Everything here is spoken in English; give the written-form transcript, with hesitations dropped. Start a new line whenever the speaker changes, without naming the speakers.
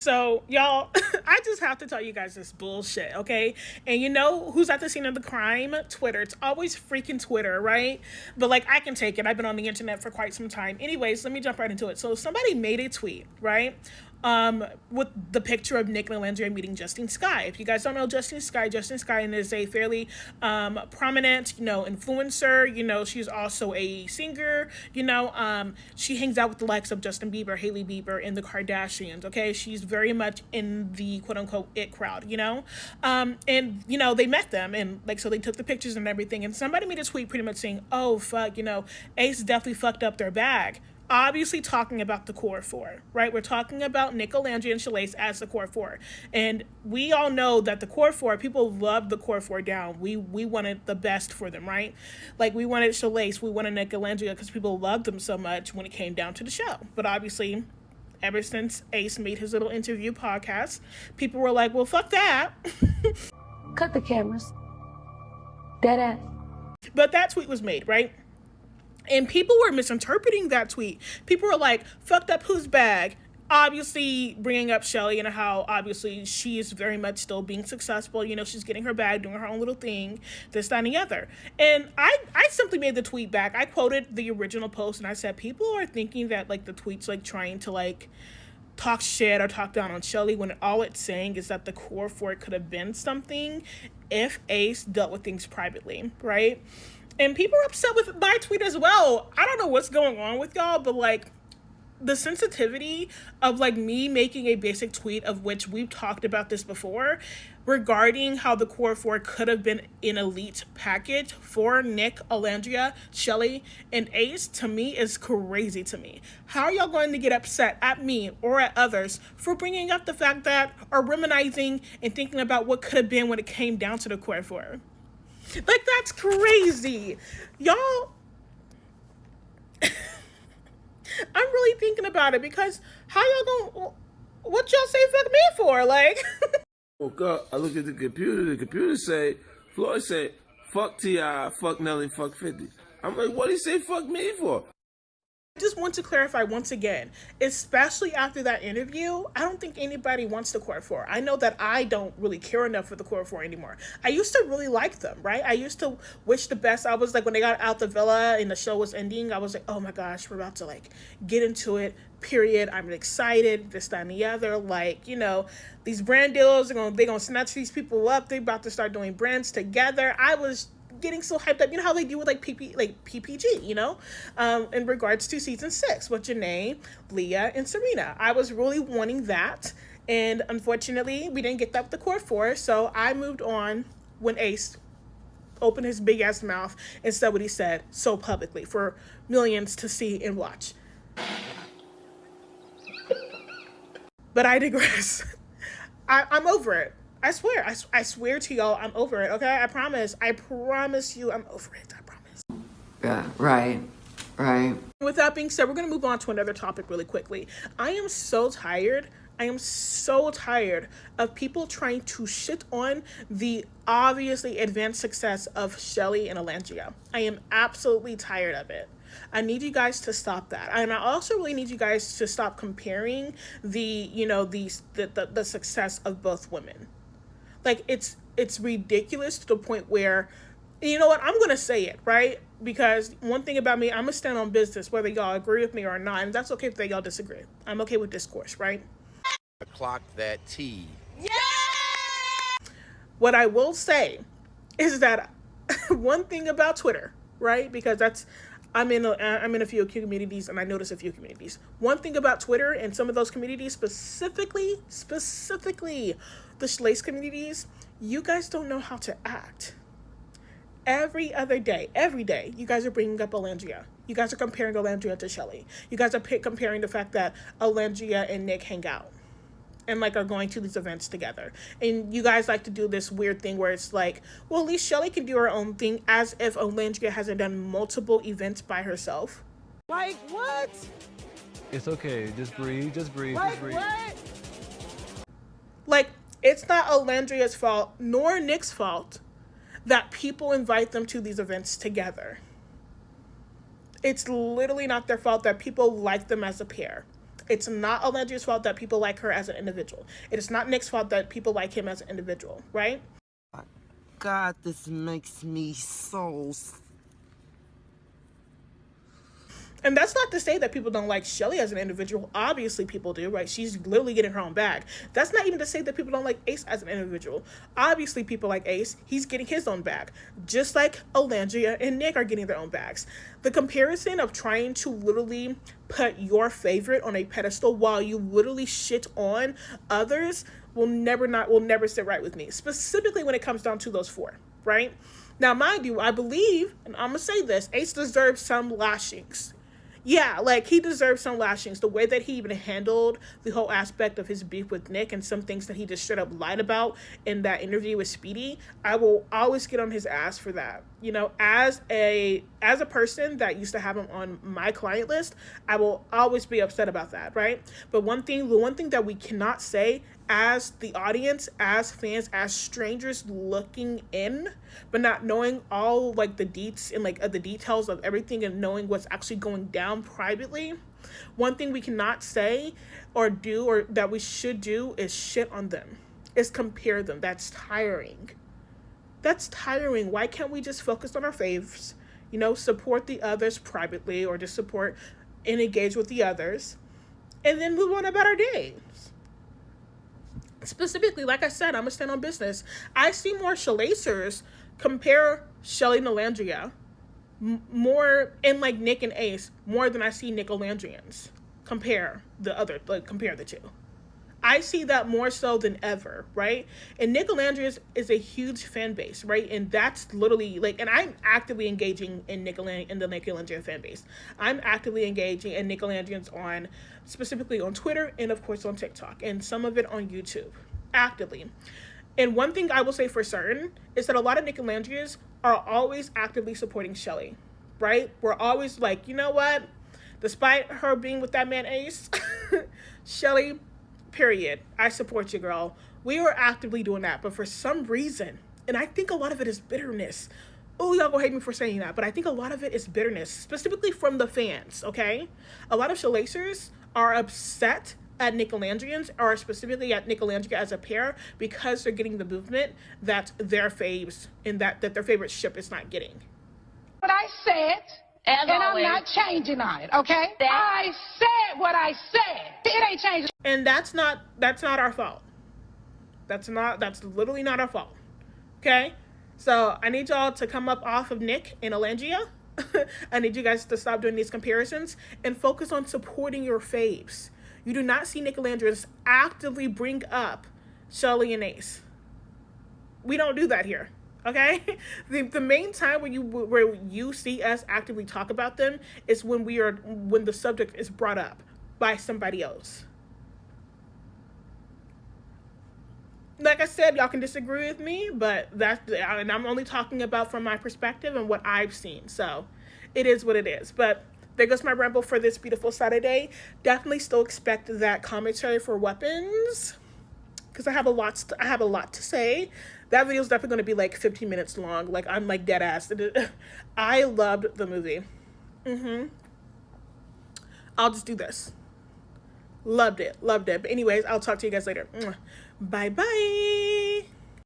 So, y'all, I just have to tell you guys this bullshit, okay? And you know who's at the scene of the crime? Twitter. It's always freaking Twitter, right? But, like, I can take it. I've been on the internet for quite some time. Anyways, let me jump right into it. So, somebody made a tweet, right? With the picture of Nicolandria meeting Justine Skye. If you guys don't know Justine Skye is a fairly prominent, influencer. She's also a singer. She hangs out with the likes of Justin Bieber, Hailey Bieber, and the Kardashians. Okay, she's very much in the quote unquote it crowd. And they met them, and so they took the pictures and everything. And somebody made a tweet pretty much saying, "Oh fuck, Ace definitely fucked up their bag." Obviously talking about the core four, right? We're talking about Nicolandria and Shalais as the core four. And we all know that the core four, people love the core four down. We wanted the best for them, right? Like, we wanted Shalais, we wanted Nicolandria because people loved them so much when it came down to the show. But obviously, ever since Ace made his little interview podcast, people were like, well, fuck that.
Cut the cameras. Dead ass.
But that tweet was made, right? And people were misinterpreting that tweet. People were like, fucked up whose bag? Obviously bringing up Shelly and how obviously she is very much still being successful. She's getting her bag, doing her own little thing, this, that, and the other. And I simply made the tweet back. I quoted the original post and I said, people are thinking that the tweet's trying to talk shit or talk down on Shelly when all it's saying is that the core for it could have been something if Ace dealt with things privately, right? And people are upset with my tweet as well. I don't know what's going on with y'all, but the sensitivity of me making a basic tweet, of which we've talked about this before, regarding how the core four could have been an elite package for Nick, Alandria, Shelly, and Ace, to me is crazy to me. How are y'all going to get upset at me or at others for bringing up the fact that, or reminiscing and thinking about what could have been when it came down to the core four? That's crazy. Y'all, I'm really thinking about it because how y'all gonna, what y'all say fuck me for?
Woke up, I looked at the computer say, Floyd said, fuck T.I., fuck Nelly, fuck 50. I'm like, what did he say fuck me for?
I just want to clarify once again, especially after that interview, I don't think anybody wants the core four. I know that I don't really care enough for the core four anymore. I used to really like them, right? I used to wish the best. I was when they got out the villa and the show was ending, I was like, oh my gosh, we're about to get into it, period. I'm excited, this, that, and the other. These brand deals, they're gonna snatch these people up. They're about to start doing brands together. I was getting so hyped up. How they do with PPG, in regards to season 6 with Janae, Leah, and Serena. I was really wanting that, and unfortunately we didn't get that with the core four, so I moved on when Ace opened his big ass mouth and said what he said so publicly for millions to see and watch. But I digress. I'm over it. I swear. I swear to y'all, I'm over it, okay? I promise you I'm over it. I promise.
Yeah, right.
With that being said, we're going to move on to another topic really quickly. I am so tired of people trying to shit on the obviously advanced success of Shelly and Alandria. I am absolutely tired of it. I need you guys to stop that. And I also really need you guys to stop comparing the success of both women. It's ridiculous to the point where, you know what, I'm going to say it, right? Because one thing about me, I'm going to stand on business, whether y'all agree with me or not. And that's okay if y'all disagree. I'm okay with discourse, right?
Clock that T.
Yeah! What I will say is that one thing about Twitter, right? Because I'm in a few communities, and I notice a few communities. One thing about Twitter and some of those communities, specifically the Shalais communities, you guys don't know how to act. Every day, you guys are bringing up Alandria. You guys are comparing Alandria to Shelly. You guys are comparing the fact that Alandria and Nick hang out and are going to these events together. And you guys like to do this weird thing where it's well, at least Shelly can do her own thing, as if Alandria hasn't done multiple events by herself.
What?
It's okay. Just breathe. Just breathe.
What? It's not Alandria's fault nor Nick's fault that people invite them to these events together. It's literally not their fault that people like them as a pair. It's not Alandria's fault that people like her as an individual. It is not Nick's fault that people like him as an individual, right?
God, this makes me so...
And that's not to say that people don't like Shelly as an individual. Obviously people do, right? She's literally getting her own bag. That's not even to say that people don't like Ace as an individual. Obviously people like Ace. He's getting his own bag. Just like Alandria and Nick are getting their own bags. The comparison of trying to literally put your favorite on a pedestal while you literally shit on others will never sit right with me. Specifically when it comes down to those four, right? Now, mind you, I believe, and I'm gonna say this, Ace deserves some lashings. Yeah, like, he deserves some lashings. The way that he even handled the whole aspect of his beef with Nick and some things that he just straight up lied about in that interview with Speedy, I will always get on his ass for that. You know, as a person that used to have him on my client list, I will always be upset about that, right? But the one thing that we cannot say as the audience, as fans, as strangers looking in, but not knowing all like the deets and like the details of everything and knowing what's actually going down privately, one thing we cannot say or do or that we should do is shit on them, is compare them. That's tiring. That's tiring. Why can't we just focus on our faves, you know, support the others privately or just support and engage with the others and then move on about our days? Specifically, like I said, I'm gonna stand on business. I see more Shalacers compare Shelly and Nicolandria more, and like Nick and Ace, more than I see Nicolandrians compare the two. I see that more so than ever, right? And Nicolandria is a huge fan base, right? And that's literally like, and I'm actively engaging in the Nicolandria fan base. I'm actively engaging in Nicolandrians on, specifically on Twitter and of course on TikTok, and some of it on YouTube, actively. And one thing I will say for certain is that a lot of Nicolandrians are always actively supporting Shelly, right? We're always like, you know what? Despite her being with that man Ace, Shelly, period, I support you, girl. We are actively doing that, but for some reason, and I think a lot of it is bitterness. Oh, y'all gonna hate me for saying that, but I think a lot of it is bitterness, specifically from the fans, okay? A lot of Shalacers are upset at Nicolandrians, or specifically at Nicolandria as a pair, because they're getting the movement that their faves and that their favorite ship is not getting.
What I said, and
always.
I'm not changing on it, okay? I said what I said. It ain't changing.
And that's not our fault. That's literally not our fault. Okay? So I need y'all to come up off of Nick and Alandria. I need you guys to stop doing these comparisons and focus on supporting your faves. You do not see Nicolandrians actively bring up Shelly and Ace. We don't do that here. Okay? The main time where you see us actively talk about them is when the subject is brought up by somebody else. Like I said, y'all can disagree with me, but and I'm only talking about from my perspective and what I've seen. So it is what it is. But there goes my ramble for this beautiful Saturday. Definitely still expect that commentary for weapons, because I have a lot to say. That video is definitely going to be like 15 minutes long. Like, I'm like dead ass. I loved the movie. I'll just do this. Loved it. But anyways, I'll talk to you guys later. Bye bye.